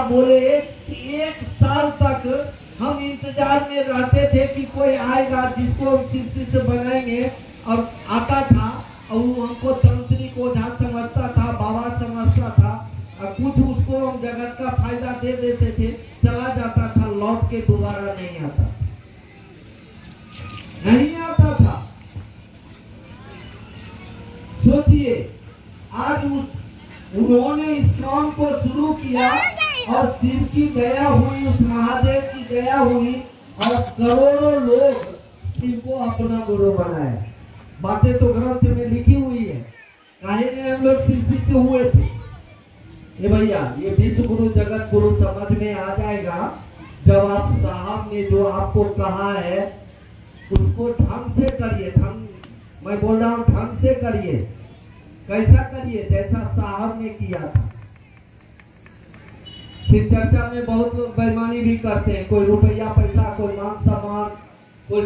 बोले कि 1 साल तक हम इंतजार में रहते थे कि कोई आएगा जिसको हम किसी से बनाएंगे, और आता था और वो हमको तांत्रिक ओझा समझता था, बाबा समझता था, और कुछ उसको हम जगत का फायदा दे देते थे, चला जाता था, लौट के दोबारा नहीं आता था। सोचिए, आज उन्होंने इस काम को शुरू किया और शिव की दया हुई, उस महादेव की दया हुई और करोड़ों लोग शिव को अपना गुरु बनाया। बातें तो ग्रंथ में लिखी हुई है, काहे में हम लोग शिक्षित हुए थे। ये भैया, ये विश्व गुरु जगत गुरु समझ में आ जाएगा जब आप साहब ने जो आपको कहा है उसको ढंग से करिए। मैं बोल रहा हूँ ढंग से करिए। कैसा करिए? जैसा साहब ने किया था। फिर चर्चा में बहुत लोग बेईमानी भी करते हैं, कोई रुपया पैसा, कोई मान सम्मान, कोई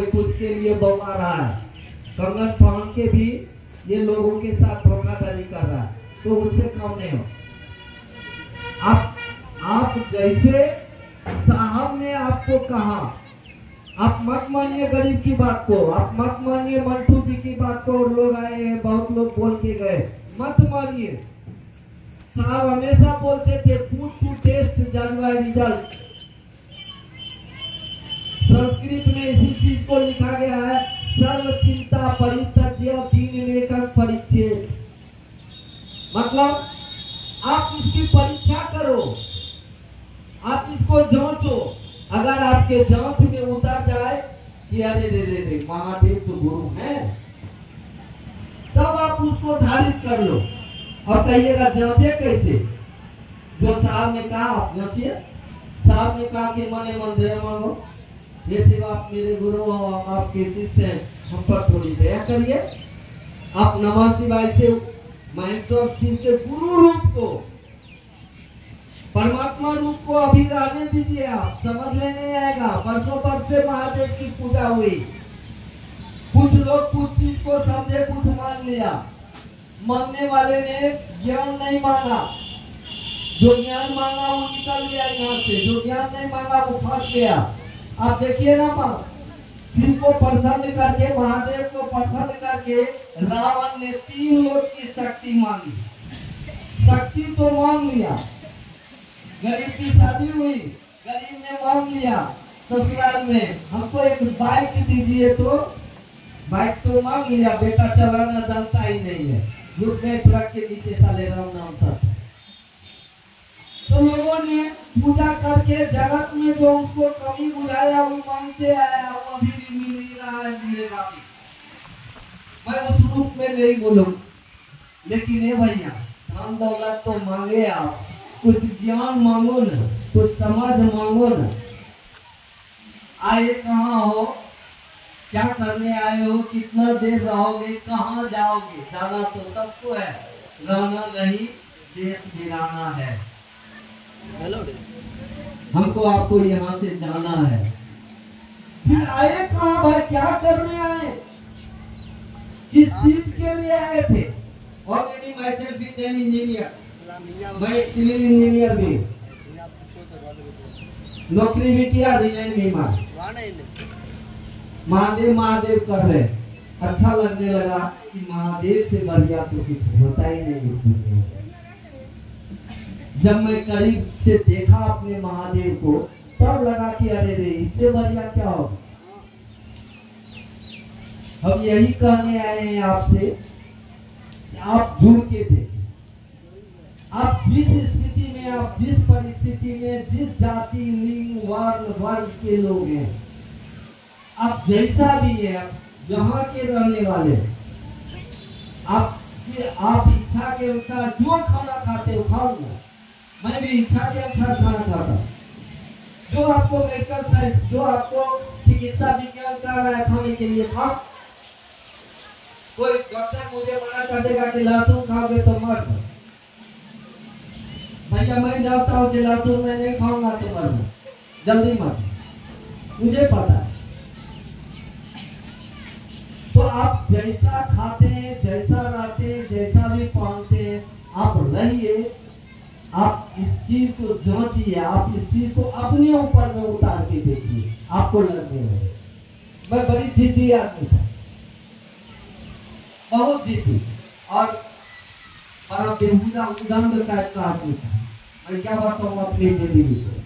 कुछ के लिए बौला रहा है, कंगन पहन के भी ये लोगों के साथ धोखाधड़ी कर रहा है, तो उससे कम नहीं हो। आप जैसे साहब ने आपको कहा, आप मत मानिए गरीब की बात को, आप मत मानिए मंटू जी की बात को, और लोग आए हैं बहुत लोग बोल के गए, मत मानिए। साहब हमेशा बोलते थे पुट टू टेस्ट जज बाय रिजल्ट। संस्कृत में इसी चीज को लिखा गया है, सर्व चिंता परित्यज्य दीनमेकं परिच्छेद। मतलब आप इसकी परीक्षा करो, आप इसको जांचो। अगर आपके जांच में उतर जाए कि अरे रे महादेव तो गुरु हैं, तब आप उसको धारित कर लो और कहिएगा जांचे कैसे? जो साहब ने कहा आप जांचिए। साहब ने कहा कि मने मन दया मांगो, ये सिर्फ आप मेरे गुरु हो, आपके शिष्य हैं, हम पर थोड़ी दया करिए। आप नमः शिवाय से महेश्वर शिव के गुरु रूप को, परमात्मा रूप को अभी रहने दीजिए। आप समझ में नहीं आएगा। वर्षों से महादेव की पूजा हुई, कुछ लोग कुछ चीज को समझे, कुछ मान लिया। मानने वाले ने ज्ञान नहीं मांगा, जो ज्ञान मांगा वो निकल गया यहाँ से, जो ज्ञान नहीं मांगा वो फंस गया। आप देखिए ना, शिव को प्रसन्न करके, महादेव को प्रसन्न करके रावण ने 3 लोग की शक्ति मांगी। शक्ति तो मांग लिया, गरीब की शादी हुई, गरीब ने मांग लिया ससुराल में, हमको एक बाइक दीजिए, तो बाइक तो मांग लिया, बेटा चलाना जानता ही नहीं है, रुक गए ट्रक के नीचे, साले राम नाम था। तो लोगों ने पूजा करके जगत में जो उसको कमी बुझाया वो मांगते आया, वो अभी भी मिल नहीं रहा है, मिलेगा भी। मैं उस रूप में नहीं बोलूं, लेकिन ये भैया धन दौलत तो मांगे आप, कुछ ज्ञान मांगो न, कुछ समझ मांगो न। आए कहाँ हो, क्या करने आए हो, कितना देर रहोगे, कहाँ जाओगे? जाना तो सबको है, रहना नहीं, देश गिराना है। हमको आपको यहाँ से जाना है। फिर आए कहाँ भाई, क्या करने आए, किस चीज के लिए आए थे? ऑलरेडी मैं सेल्फ इंजीनियर, मैं एक सिविल इंजीनियर भी, नौकरी भी किया, डिजाइन भी मार, महादेव कर रहे। अच्छा लगने लगा कि महादेव से बढ़िया तो कुछ होता ही नहीं इस दुनिया में। जब मैं करीब से देखा अपने महादेव को, तब लगा कि अरे रे, इससे बढ़िया क्या होगा। हम यही कहने आए हैं आपसे कि आप जुड़ के देखिए। आप जिस स्थिति में, आप जिस परिस्थिति में, जिस जाति, लिंग, वर्ण, वर्ग के लोग हैं, आप जैसा भी है, जहाँ के रहने वाले, आप इच्छा के अनुसार जो खाना खाते हो खाओ ना। मैं भी इच्छा के अनुसार खाना खाता, जो आपको मेडिकल साइंस, जो आपको चिकित्सा विज्ञान कर रहा है खाने के लिए खाओ। कोई डॉक्टर मुझे मना कर देगा कि लहसुन खाओगे तो मर जाओ, भैया मैं जानता हूँ कि लहसुन मैं नहीं खाऊंगा तो मरना, जल्दी मर, मुझे पता है। तो आप जैसा खाते हैं, जैसा रहते हैं, जैसा भी पहनते हैं, आप रहिए। आप आप इस चीज को जांचिए, आप इस चीज को अपने ऊपर में उतार के देखिए, आपको लगने लगे। मैं बड़ी जिद्दी आदमी था, बहुत जिद्दी, और बड़ा बेहुदा उदंड टाइप का आदमी था। मैं क्या बताऊं अपनी जिंदगी से।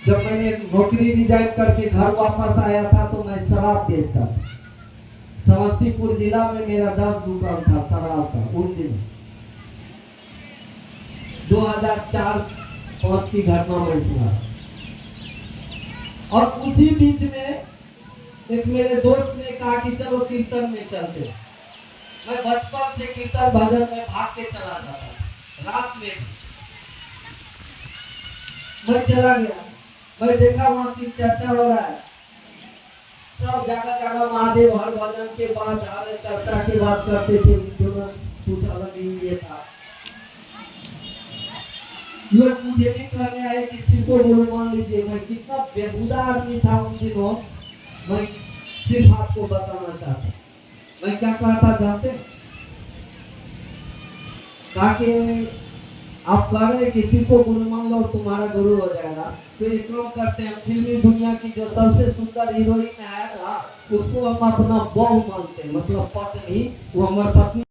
जब मैंने नौकरी रिजाइन करके घर वापस आया था तो मैं शराब बेचता था। समस्तीपुर जिला में मेरा 10 दुकान था शराब का उन दिनों। 2004-5 की घटना मैं सुना। और उसी बीच में एक मेरे दोस्त ने कहा कि चलो कीर्तन में चलते हैं। मैं बचपन से कीर्तन भजन में भाग के चला जाता था। रात में मैं चला गया, मैं देखा वहां की चर्चा हो रहा है, सब जगह जगह महादेव हर भजन के बाद हर चर्चा की बात करते थे। कुछ अलग ही ये था। लोग मुझे भी कहने आए कि सिर्फ बोलो, मान लीजिए मैं कितना बेहुदा आदमी था उन दिनों। मैं सिर्फ आपको बताना चाहता, मैं क्या कहता जानते, ताकि आप कह रहे किसी को गुरु मान लो तुम्हारा गुरु हो जाएगा, तो एक काम करते हैं, फिल्मी दुनिया की जो सबसे सुंदर हीरोइन है ना, उसको हम अपना बहू मानते हैं, मतलब पत्नी, वो हमारी पत्नी